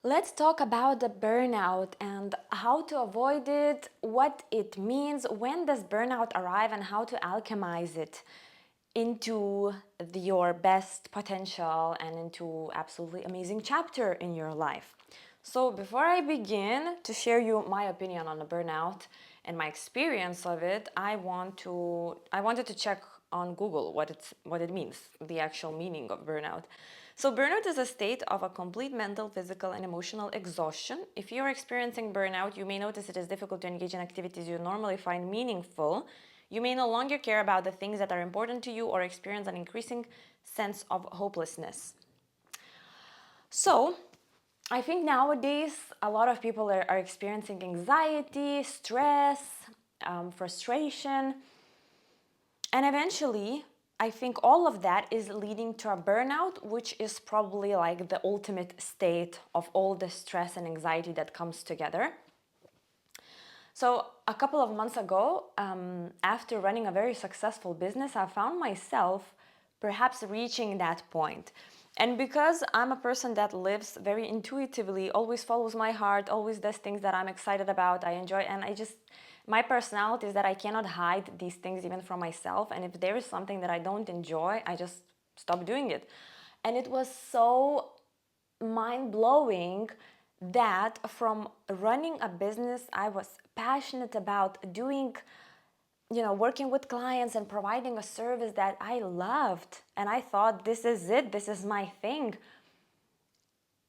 Let's talk about the burnout and how to avoid it, what it means, when does burnout arrive, and how to alchemize it into your best potential and into absolutely amazing chapter in your life. So before I begin to share you my opinion on the burnout and my experience of it, I wanted to check on Google what it means, the actual meaning of burnout. So burnout is a state of a complete mental, physical, and emotional exhaustion. If you're experiencing burnout, you may notice it is difficult to engage in activities you normally find meaningful. You may no longer care about the things that are important to you or experience an increasing sense of hopelessness. So, I think nowadays a lot of people are experiencing anxiety, stress, frustration, and eventually, I think all of that is leading to a burnout, which is probably like the ultimate state of all the stress and anxiety that comes together. So, a couple of months ago, after running a very successful business, I found myself perhaps reaching that point. And because I'm a person that lives very intuitively, always follows my heart, always does things that I'm excited about, I enjoy, and my personality is that I cannot hide these things even from myself. And if there is something that I don't enjoy, I just stop doing it. And it was so mind blowing that from running a business I was passionate about doing, working with clients and providing a service that I loved, and I thought, this is it, this is my thing.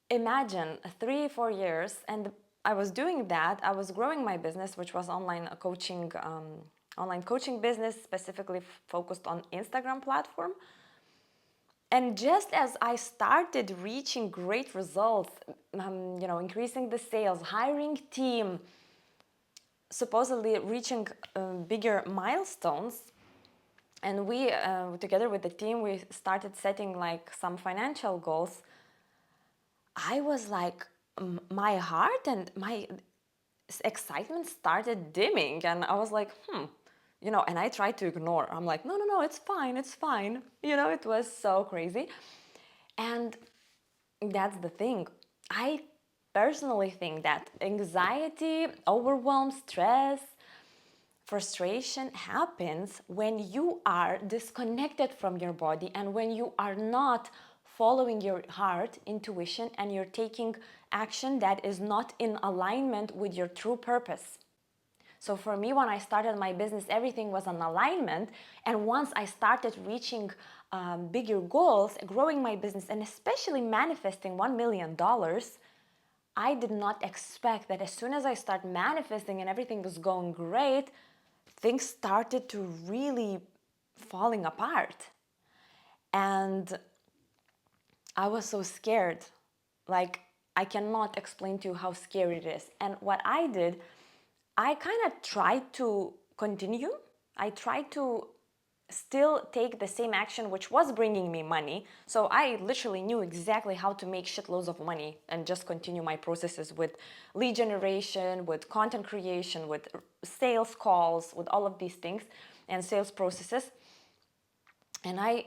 Imagine 3 4 years, and I was doing that. I was growing my business, which was online coaching business, specifically focused on Instagram platform. And just as I started reaching great results, increasing the sales, hiring team, supposedly reaching bigger milestones, and we, together with the team, we started setting like some financial goals. I was like, my heart and my excitement started dimming, and I was like, and I tried to ignore. I'm like, no, no, no, it's fine, it's fine. It was so crazy. And that's the thing. I personally think that anxiety, overwhelm, stress, frustration happens when you are disconnected from your body and when you are not following your heart, intuition, and you're taking action that is not in alignment with your true purpose. So for me, when I started my business, everything was an alignment. And once I started reaching bigger goals, growing my business, and especially manifesting $1 million, I did not expect that as soon as I start manifesting and everything was going great, things started to really falling apart. And I was so scared. Like, I cannot explain to you how scary it is. And what I did, I kind of tried to continue. I tried to still take the same action which was bringing me money. So I literally knew exactly how to make shitloads of money and just continue my processes with lead generation, with content creation, with sales calls, with all of these things and sales processes. And I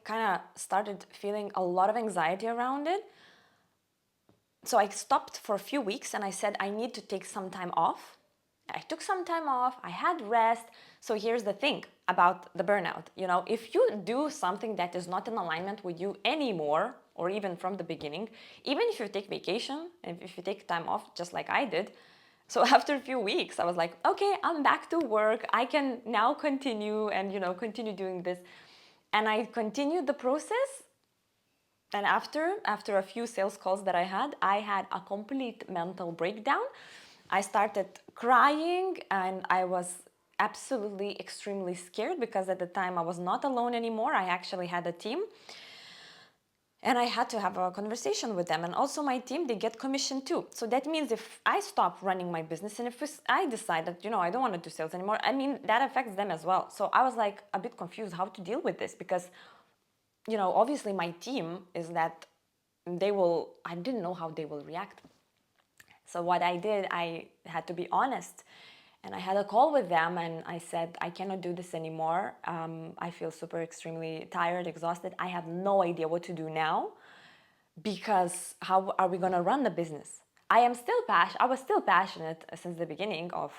kind of started feeling a lot of anxiety around it. So I stopped for a few weeks and I said, I need to take some time off. I took some time off, I had rest. So here's the thing about the burnout. If you do something that is not in alignment with you anymore, or even from the beginning, even if you take vacation, and if you take time off, just like I did, so after a few weeks, I was like, okay, I'm back to work. I can now continue and, continue doing this. And I continued the process. And after a few sales calls that I had a complete mental breakdown. I started crying and I was absolutely extremely scared because at the time I was not alone anymore. I actually had a team. And I had to have a conversation with them. And also my team, they get commission too. So that means if I stop running my business and if I decide that, I don't want to do sales anymore, that affects them as well. So I was like a bit confused how to deal with this because, obviously my team is that I didn't know how they will react. So what I did, I had to be honest. And I had a call with them and I said, I cannot do this anymore. I feel super extremely tired, exhausted. I have no idea what to do now because how are we going to run the business? I was still passionate since the beginning of,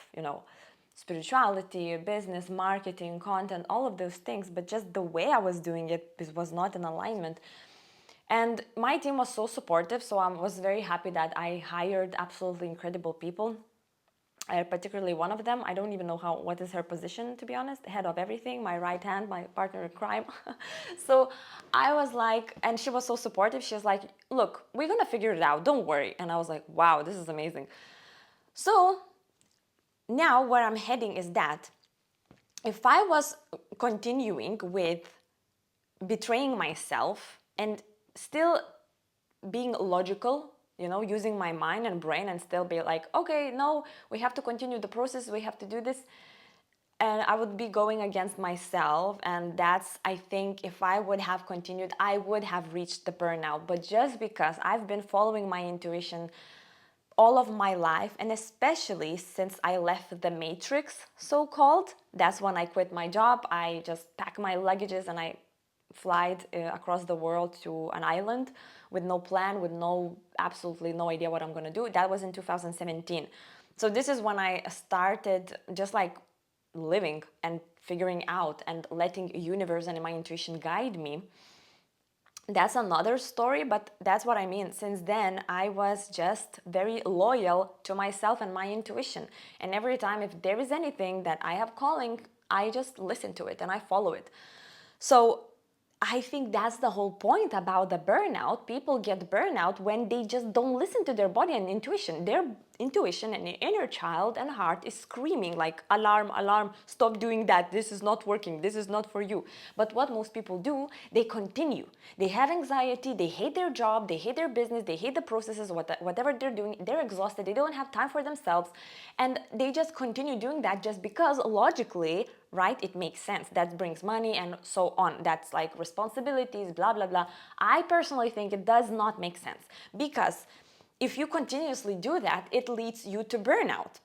spirituality, business, marketing, content, all of those things, but just the way I was doing it was not in alignment. And my team was so supportive, so I was very happy that I hired absolutely incredible people. Particularly one of them, I don't even know what is her position, to be honest, head of everything, my right hand, my partner in crime. So I was like, and she was so supportive. She was like, look, we're gonna figure it out, don't worry. And I was like, wow, this is amazing. So now where I'm heading is that if I was continuing with betraying myself and still being logical, using my mind and brain, and still be like, okay, no, we have to continue the process, we have to do this, and I would be going against myself. And that's, I think, if I would have continued, I would have reached the burnout. But just because I've been following my intuition all of my life, and especially since I left the matrix, so called, that's when I quit my job. I just packed my luggages and I flied across the world to an island with no plan, with absolutely no idea what I'm gonna do. That was in 2017. So this is when I started just like living and figuring out and letting universe and my intuition guide me. That's another story, but that's what I mean. Since then, I was just very loyal to myself and my intuition. And every time, if there is anything that I have calling, I just listen to it and I follow it. So I think that's the whole point about the burnout. People get burnout when they just don't listen to their body and intuition. Their intuition and inner child and heart is screaming like, alarm, alarm, stop doing that. This is not working. This is not for you. But what most people do, they continue. They have anxiety. They hate their job. They hate their business. They hate the processes, whatever they're doing. They're exhausted. They don't have time for themselves. And they just continue doing that just because logically, right, it makes sense, that brings money and so on, that's like responsibilities, blah blah blah. I personally think it does not make sense, because if you continuously do that, it leads you to burnout.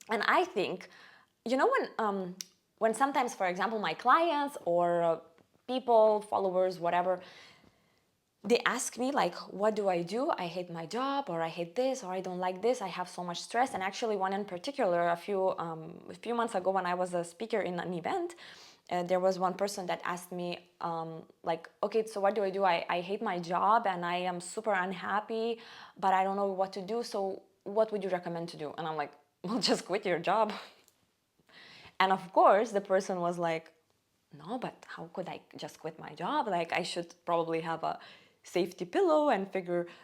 And I think, when sometimes, for example, my clients or people, followers, whatever, they ask me like, what do I do? I hate my job, or I hate this, or I don't like this, I have so much stress. And actually one in particular, a few months ago, when I was a speaker in an event, there was one person that asked me like, okay, so what do I do? I hate my job and I am super unhappy, but I don't know what to do, so what would you recommend to do? And I'm like, well, just quit your job. And of course the person was like, no, but how could I just quit my job? Like, I should probably have a safety pillow and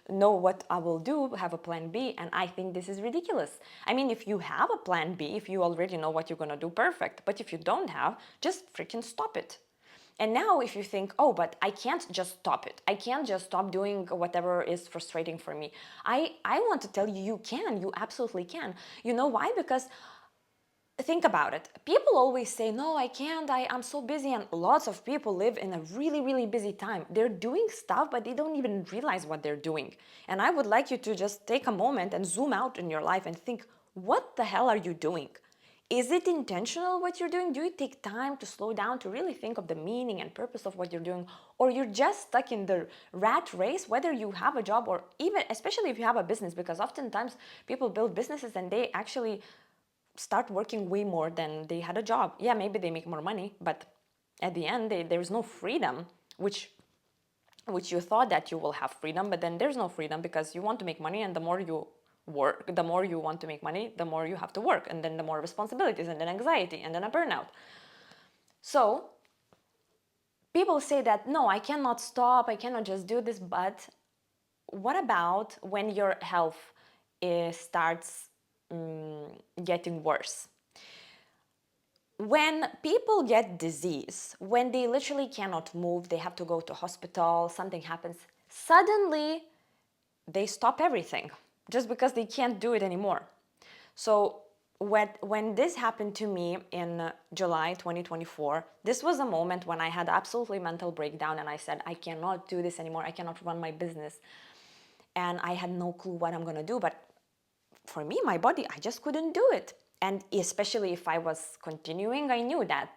know what I will do, have a plan B. And I think this is ridiculous. I mean, if you have a plan B, if you already know what you're gonna do, perfect. But if you don't have, just freaking stop it. And now if you think, oh, but I can't just stop it, I can't just stop doing whatever is frustrating for me, I want to tell you, you can, you absolutely can. You know why? Because think about it. People always say, no, I can't, I'm so busy. And lots of people live in a really, really busy time. They're doing stuff, but they don't even realize what they're doing. And I would like you to just take a moment and zoom out in your life and think, what the hell are you doing? Is it intentional what you're doing? Do you take time to slow down, to really think of the meaning and purpose of what you're doing? Or you're just stuck in the rat race, whether you have a job or even, especially if you have a business, because oftentimes people build businesses and they actually start working way more than they had a job. Yeah, maybe they make more money, but at the end, there's no freedom, which you thought that you will have freedom, but then there's no freedom because you want to make money, and the more you work, the more you want to make money, the more you have to work, and then the more responsibilities, and then anxiety, and then a burnout. So people say that, no, I cannot stop, I cannot just do this, but what about when your health starts getting worse? When people get disease, when they literally cannot move, they have to go to hospital, something happens, suddenly they stop everything just because they can't do it anymore. So when this happened to me in July 2024, this was a moment when I had absolutely mental breakdown, and I said, I cannot do this anymore, I cannot run my business. And I had no clue what I'm gonna do, but for me, my body, I just couldn't do it. And especially if I was continuing, I knew that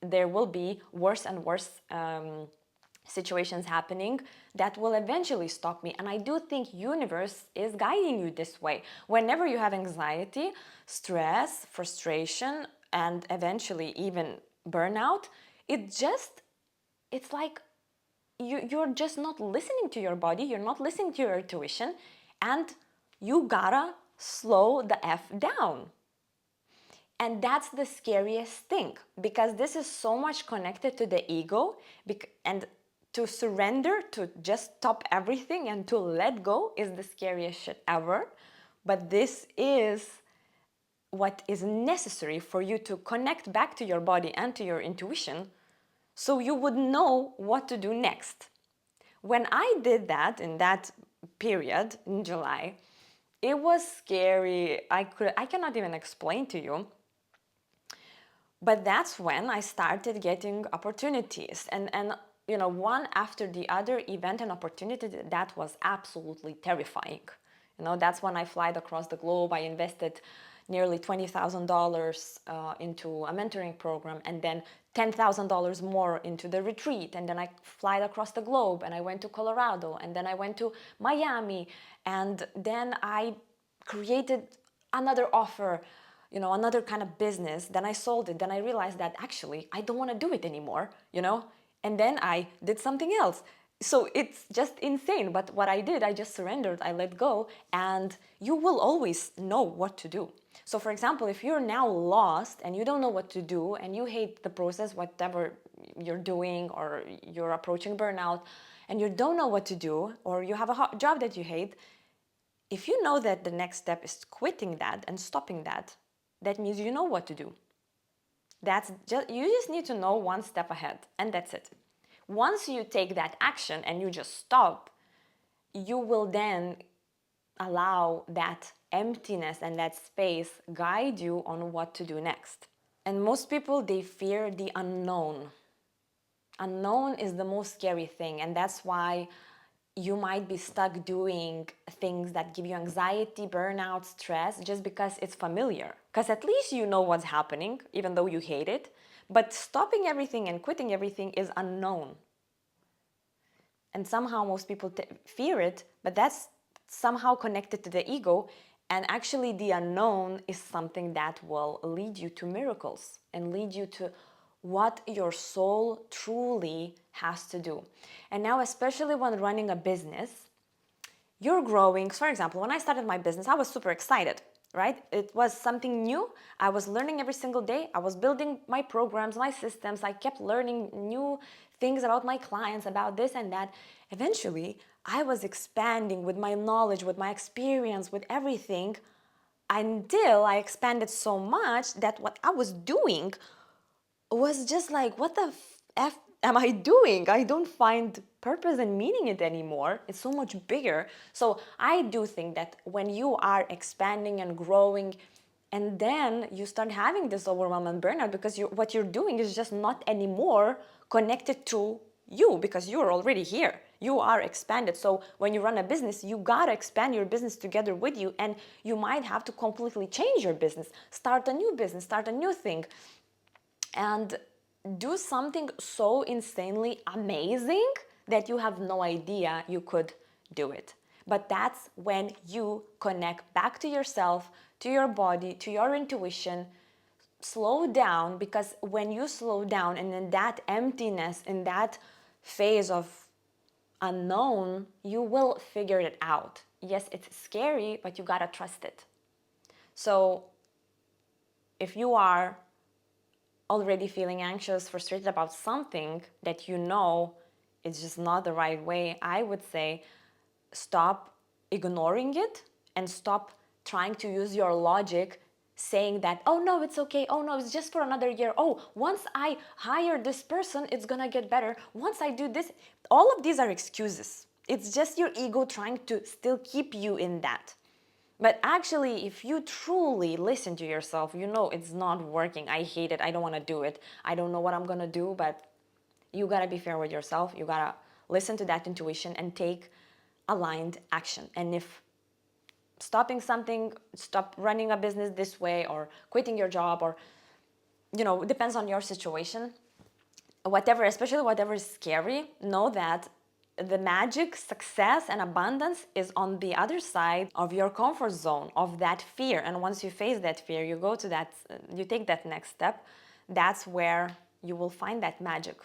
there will be worse and worse situations happening that will eventually stop me. And I do think universe is guiding you this way. Whenever you have anxiety, stress, frustration, and eventually even burnout, it's like you're just not listening to your body, you're not listening to your intuition, and you gotta slow the F down. And that's the scariest thing, because this is so much connected to the ego, and to surrender, to just stop everything and to let go is the scariest shit ever. But this is what is necessary for you to connect back to your body and to your intuition, so you would know what to do next. When I did that in that period in July, it was scary. I cannot even explain to you. But that's when I started getting opportunities, and one after the other event and opportunity that was absolutely terrifying. That's when I flied across the globe. I invested nearly $20,000 into a mentoring program, and then $10,000 more into the retreat. And then I flied across the globe, and I went to Colorado, and then I went to Miami, and then I created another offer, another kind of business. Then I sold it. Then I realized that actually I don't want to do it anymore. And then I did something else. So it's just insane. But what I did, I just surrendered, I let go, and you will always know what to do. So for example, if you're now lost and you don't know what to do and you hate the process, whatever you're doing, or you're approaching burnout and you don't know what to do, or you have a job that you hate, if you know that the next step is quitting that and stopping that, that means you know what to do. You just need to know one step ahead, and that's it. Once you take that action and you just stop, you will then allow that emptiness and that space guide you on what to do next. And most people, they fear the unknown. Unknown is the most scary thing, and that's why you might be stuck doing things that give you anxiety, burnout, stress, just because it's familiar. Because at least you know what's happening, even though you hate it. But stopping everything and quitting everything is unknown. And somehow most people fear it, but that's somehow connected to the ego. And actually, the unknown is something that will lead you to miracles and lead you to what your soul truly has to do. And now, especially when running a business, you're growing. For example, when I started my business, I was super excited, right? It was something new. I was learning every single day. I was building my programs, my systems. I kept learning new things about my clients, about this and that. Eventually, I was expanding with my knowledge, with my experience, with everything, until I expanded so much that what I was doing was just like, what the F am I doing? I don't find purpose and meaning in it anymore. It's so much bigger. So I do think that when you are expanding and growing, and then you start having this overwhelm and burnout, because what you're doing is just not anymore connected to you, because you're already here. You are expanded. So when you run a business, you gotta expand your business together with you, and you might have to completely change your business, start a new business, start a new thing, and do something so insanely amazing that you have no idea you could do it. But that's when you connect back to yourself, to your body, to your intuition. Slow down, because when you slow down and in that emptiness, in that phase of unknown, you will figure it out. Yes, it's scary, but you gotta trust it. So if you are already feeling anxious, frustrated about something that you know is just not the right way, I would say stop ignoring it and stop trying to use your logic, saying that, oh no, it's okay, oh no, it's just for another year, oh, once I hire this person, it's gonna get better, once I do this. All of these are excuses. It's just your ego trying to still keep you in that. But actually, if you truly listen to yourself, you know it's not working. I hate it. I don't want to do it. I don't know what I'm going to do, but you got to be fair with yourself. You got to listen to that intuition and take aligned action. And if stopping something, stop running a business this way, or quitting your job, or, it depends on your situation. whatever, especially whatever is scary, know that the magic, success, and abundance is on the other side of your comfort zone, of that fear. And once you face that fear, you go to that, you take that next step, that's where you will find that magic.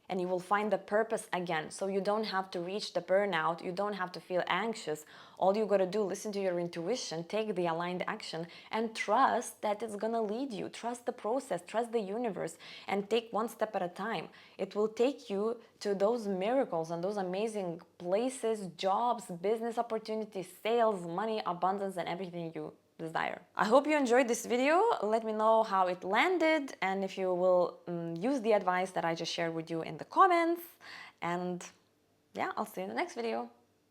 And you will find the purpose again. So you don't have to reach the burnout. You don't have to feel anxious. All you gotta do, listen to your intuition, take the aligned action, and trust that it's gonna lead you. Trust the process, trust the universe, and take one step at a time. It will take you to those miracles and those amazing places, jobs, business opportunities, sales, money, abundance, and everything you desire. I hope you enjoyed this video. Let me know how it landed and if you will use the advice that I just shared with you in the comments. And yeah, I'll see you in the next video.